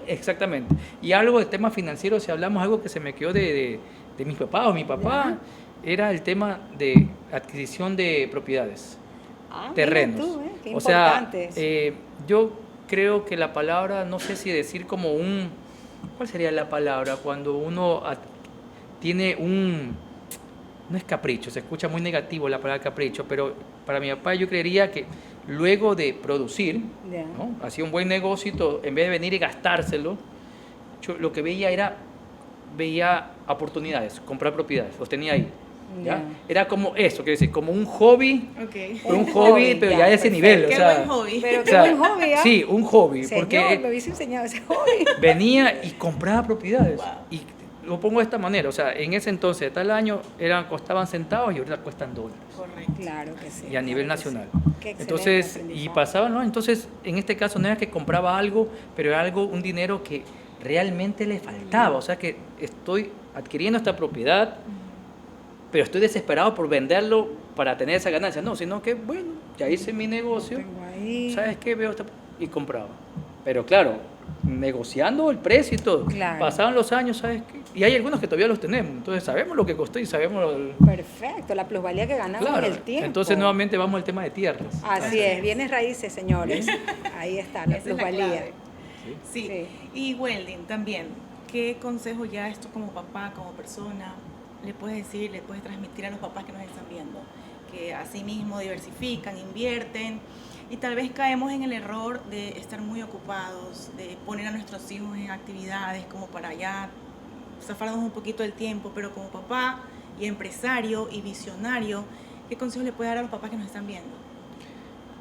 Exactamente. Y algo de tema financiero, si hablamos algo que se me quedó de mis papás o mi papá, era el tema de adquisición de propiedades, Ah, mira terrenos. tú, qué O sea, importantes. yo creo que la palabra, no sé si decir como ¿cuál sería la palabra? Cuando uno tiene no es capricho, se escucha muy negativo la palabra capricho, pero para mi papá yo creería que luego de producir, Ya. ¿no? Hacía un buen negocio y todo, en vez de venir y gastárselo, yo lo que veía oportunidades, comprar propiedades, los tenía ahí. ¿ya? Ya. Era como eso, quiero decir, como un hobby, Ok. pero un Un hobby, hobby, pero ya, ya de ese perfecto. nivel. O Qué sea, buen hobby. Pero o qué sea, buen hobby, ¿ah? Sí, un hobby, Señor, porque me hubiese enseñado ese hobby. venía y compraba propiedades. Wow. Y lo pongo de esta manera, o sea, en ese entonces, tal año, costaban centavos y ahorita cuestan dólares. Correcto. Claro que sí. Y a nivel claro que nacional. sí. Qué excelente Entonces, y aprendizaje. pasaban, ¿no? Entonces, en este caso no era que compraba algo, pero era un dinero que realmente le faltaba. O sea, que estoy adquiriendo esta propiedad, pero estoy desesperado por venderlo para tener esa ganancia. No, sino que, bueno, ya hice mi negocio, Tengo ahí. ¿sabes qué? Y compraba. Pero claro, negociando el precio y todo. Claro. Pasaban los años, ¿sabes qué? Y hay algunos que todavía los tenemos. Entonces, sabemos lo que costó y sabemos... Perfecto, la plusvalía que ganamos Claro, en el tiempo. entonces nuevamente vamos al tema de tierras. Así es, bienes raíces, señores. Ahí está, la Esa es la plusvalía. clave. Sí. Sí. Y Welding, también, ¿qué consejo ya esto como papá, como persona, le puedes decir, le puedes transmitir a los papás que nos están viendo? Que así mismo diversifican, invierten y tal vez caemos en el error de estar muy ocupados, de poner a nuestros hijos en actividades como para ya zafarnos un poquito del tiempo, pero como papá y empresario y visionario, ¿qué consejos le puede dar a los papás que nos están viendo?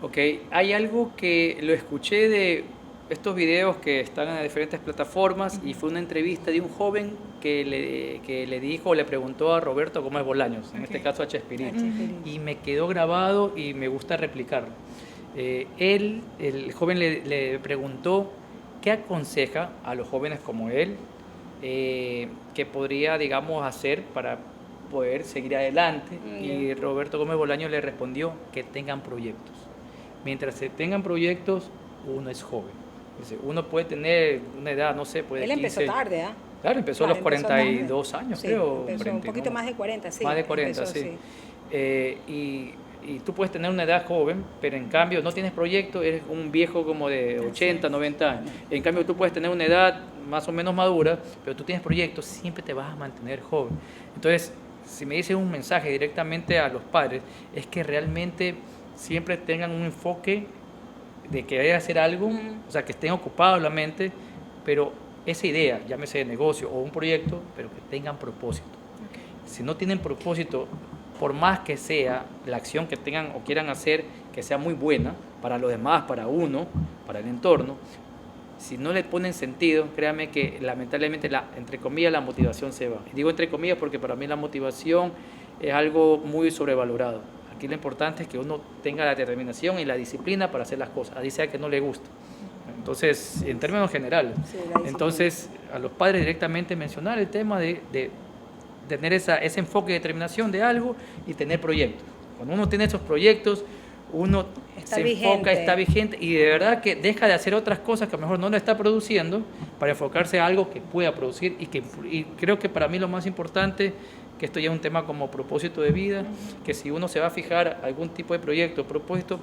Ok, hay algo que lo escuché de estos videos que están en diferentes plataformas y fue una entrevista de un joven que le dijo o le preguntó a Roberto Gómez Bolaños, en este caso a Chespirito, y me quedó grabado y me gusta replicarlo. El joven le preguntó qué aconseja a los jóvenes como él que podría, digamos, hacer para poder seguir adelante. Y Roberto Gómez Bolaños le respondió que tengan proyectos. Mientras se tengan proyectos, uno es joven. Dice, uno puede tener una edad, no sé, puede Él empezó 15. tarde, ¿ah? Claro, empezó a los Claro, empezó tarde. 42 años, Sí, creo. empezó un 40, poquito ¿no? más de 40, sí. Más de 40, empezó, sí. Y y tú puedes tener una edad joven, pero en cambio no tienes proyecto, eres un viejo como de 80, 90 años. En cambio tú puedes tener una edad más o menos madura, pero tú tienes proyectos, siempre te vas a mantener joven. Entonces, si me dices un mensaje directamente a los padres, es que realmente siempre tengan un enfoque de querer hacer algo, o sea, que estén ocupados la mente, pero esa idea, llámese de negocio o un proyecto, pero que tengan propósito. Si no tienen propósito, por más que sea la acción que tengan o quieran hacer, que sea muy buena para los demás, para uno, para el entorno, si no le ponen sentido, créanme que lamentablemente, entre comillas, la motivación se va. Y digo entre comillas porque para mí la motivación es algo muy sobrevalorado. Aquí lo importante es que uno tenga la determinación y la disciplina para hacer las cosas, así sea que no le guste. Entonces, en términos generales, entonces a los padres directamente mencionar el tema de tener ese enfoque de determinación de algo y tener proyectos. Cuando uno tiene esos proyectos, uno se enfoca, está vigente y de verdad que deja de hacer otras cosas que a lo mejor no lo está produciendo para enfocarse a algo que pueda producir y creo que para mí lo más importante, que esto ya es un tema como propósito de vida, que si uno se va a fijar algún tipo de proyecto, propósito,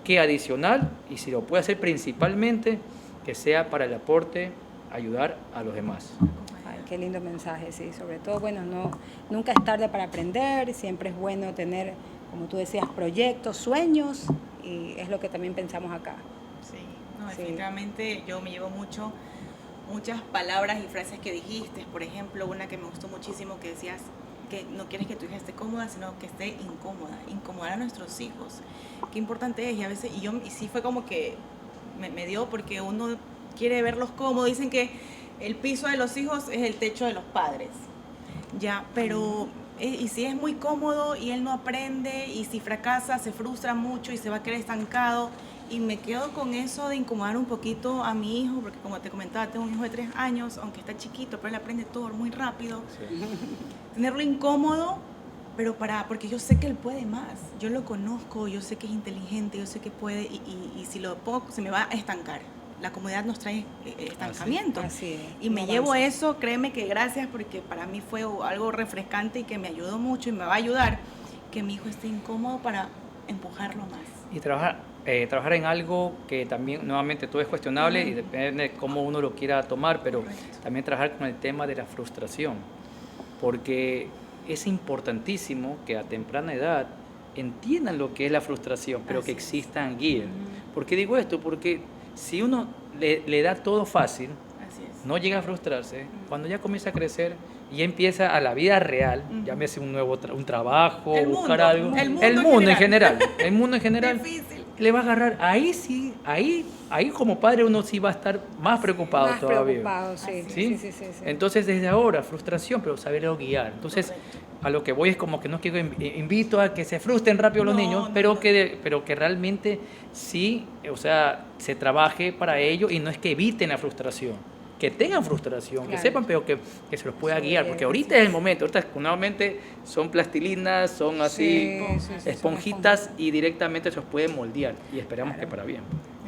que adicional, y si lo puede hacer principalmente, que sea para el aporte, ayudar a los demás. Ay, qué lindo mensaje, sí. Sobre todo, bueno, nunca es tarde para aprender, siempre es bueno tener, como tú decías, proyectos, sueños, y es lo que también pensamos acá. Sí, no, definitivamente yo me llevo muchas palabras y frases que dijiste. Por ejemplo, una que me gustó muchísimo que decías que no quieres que tu hija esté cómoda, sino que esté incómoda, incomodar a nuestros hijos. Qué importante es, y a veces, y sí fue como que me dio porque uno quiere verlos cómodos. Dicen que el piso de los hijos es el techo de los padres, ya, pero y si es muy cómodo y él no aprende, y si fracasa, se frustra mucho y se va a quedar estancado. Y me quedo con eso de incomodar un poquito a mi hijo, porque como te comentaba, tengo un hijo de 3 años, aunque está chiquito, pero él aprende todo muy rápido. Sí. Tenerlo incómodo, pero porque yo sé que él puede más. Yo lo conozco, yo sé que es inteligente, yo sé que puede, y si lo pongo, se me va a estancar. La comodidad nos trae estancamiento. Así es. Y me llevo eso, créeme que gracias, porque para mí fue algo refrescante y que me ayudó mucho y me va a ayudar, que mi hijo esté incómodo para empujarlo más. Y trabajar en algo que también, nuevamente, todo es cuestionable y depende de cómo uno lo quiera tomar, pero también trabajar con el tema de la frustración, porque es importantísimo que a temprana edad entiendan lo que es la frustración, pero que existan guías. ¿Por qué digo esto? Porque si uno le da todo fácil, no llega a frustrarse, cuando ya comienza a crecer y empieza a la vida real, llámese un trabajo, buscar algo, el mundo en general, difícil. Le va a agarrar, ahí sí, ahí como padre uno sí va a estar más preocupado todavía. ¿Sí? Sí. Entonces desde ahora, frustración, pero saberlo guiar. Entonces a lo que voy es como que no quiero, invito a que se frustren rápido los niños, pero que realmente sí, o sea, se trabaje para ello y no es que eviten la frustración. Que tengan frustración, que sepan, pero que se los pueda guiar, porque ahorita es el momento, ahorita nuevamente son plastilinas, son así esponjitas y directamente se los pueden moldear y esperamos que para bien.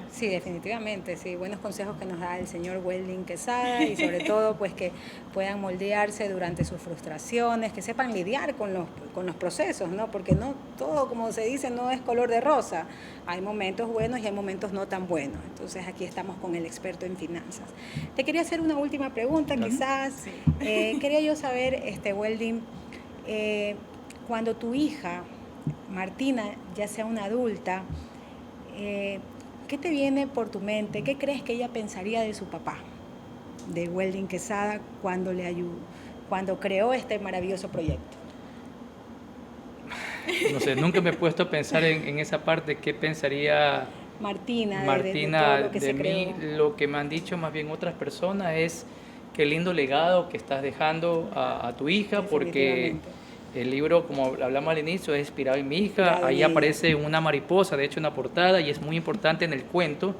Sí, definitivamente, sí, buenos consejos que nos da el señor Welding Quesada y sobre todo pues que puedan moldearse durante sus frustraciones, que sepan lidiar con los procesos, ¿no? Porque no todo, como se dice, no es color de rosa, hay momentos buenos y hay momentos no tan buenos, entonces aquí estamos con el experto en finanzas. Te quería hacer una última pregunta, quizás, quería yo saber, Welding, cuando tu hija, Martina, ya sea una adulta, ¿qué te viene por tu mente? ¿Qué crees que ella pensaría de su papá, de Welding Quesada, cuando creó este maravilloso proyecto? No sé, nunca me he puesto a pensar en esa parte, ¿qué pensaría Martina de mí? Lo que me han dicho más bien otras personas es qué lindo legado que estás dejando a tu hija, porque el libro, como hablamos al inicio, es inspirado en mi hija. Ahí aparece una mariposa, de hecho, en la portada, y es muy importante en el cuento.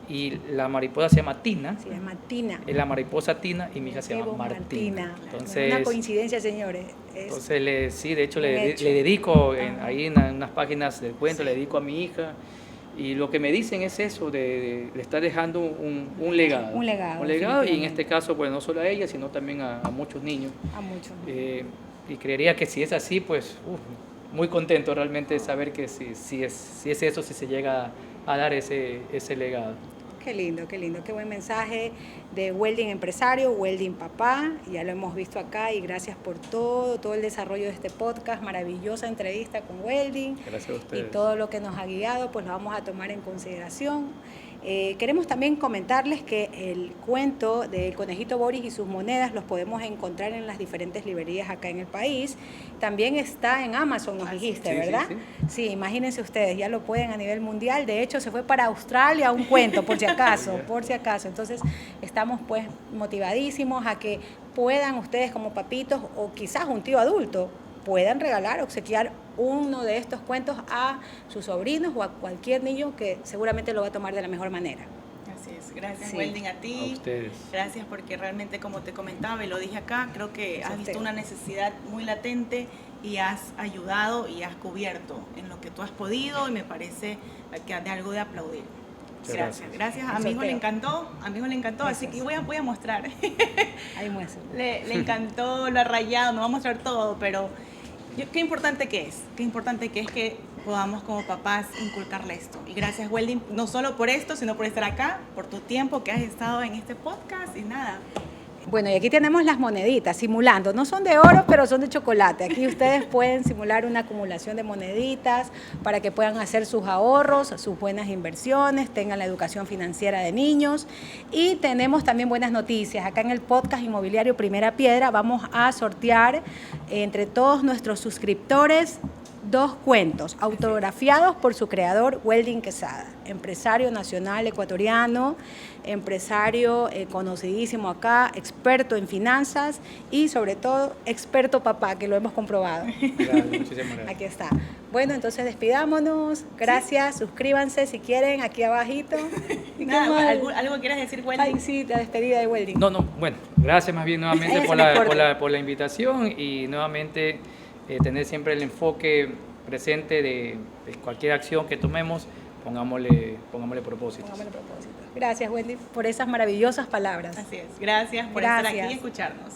Y la mariposa se llama Tina. Se llama Tina. Es la mariposa Tina y mi hija se llama Martina. Entonces, una coincidencia, señores. Entonces, de hecho, le dedico, ahí en unas páginas del cuento, le dedico a mi hija. Y lo que me dicen es eso, de estar dejando un legado. Un legado, y en este caso, pues no solo a ella, sino también a muchos niños. A muchos. Y creería que si es así, pues muy contento realmente de saber que si es eso, si se llega a dar ese legado. Qué lindo, qué buen mensaje de Welding empresario, Welding papá, ya lo hemos visto acá y gracias por todo el desarrollo de este podcast, maravillosa entrevista con Welding. Gracias a ustedes. Y todo lo que nos ha guiado, pues lo vamos a tomar en consideración. Queremos también comentarles que el cuento del Conejito Boris y sus monedas los podemos encontrar en las diferentes librerías acá en el país. También está en Amazon, nos dijiste, sí, ¿verdad? Sí, imagínense ustedes, ya lo pueden a nivel mundial. De hecho, se fue para Australia un cuento, por si acaso, por si acaso. Entonces, estamos pues motivadísimos a que puedan ustedes como papitos o quizás un tío adulto puedan regalar, obsequiar uno de estos cuentos a sus sobrinos o a cualquier niño que seguramente lo va a tomar de la mejor manera. Así es, gracias Sí. Welding a ti. A ustedes. Gracias porque realmente, como te comentaba y lo dije acá, creo que Gracias has a visto usted. una necesidad muy latente y has ayudado y has cubierto en lo que tú has podido y me parece que de algo de aplaudir. Muchas Gracias. gracias. A Un mi hijo le sorteo. encantó, así Gracias. que voy a mostrar. Ahí muestra. Le encantó, lo ha rayado, no va a mostrar todo, pero qué importante que es que podamos como papás inculcarle esto. Y gracias Welding, no solo por esto, sino por estar acá, por tu tiempo que has estado en este podcast y nada. Bueno, y aquí tenemos las moneditas simulando. No son de oro, pero son de chocolate. Aquí ustedes pueden simular una acumulación de moneditas para que puedan hacer sus ahorros, sus buenas inversiones, tengan la educación financiera de niños. Y tenemos también buenas noticias. Acá en el podcast Inmobiliario Primera Piedra vamos a sortear entre todos nuestros suscriptores 2 cuentos autografiados por su creador, Welding Quesada, empresario nacional ecuatoriano, empresario conocidísimo acá, experto en finanzas y sobre todo experto papá, que lo hemos comprobado. Gracias, muchísimas gracias. Aquí está. Bueno, entonces despidámonos. Gracias, suscríbanse si quieren aquí abajito. ¿Y qué Nada, más? ¿algo quieres decir Welding? Ay, sí, la despedida de Welding. No, bueno, gracias más bien nuevamente Ese por me la, acuerdo. por la invitación y nuevamente tener siempre el enfoque presente de cualquier acción que tomemos, pongámosle propósitos. Pongámosle propósito. Gracias, Welding, por esas maravillosas palabras. Así es, gracias por estar aquí Gracias. y escucharnos.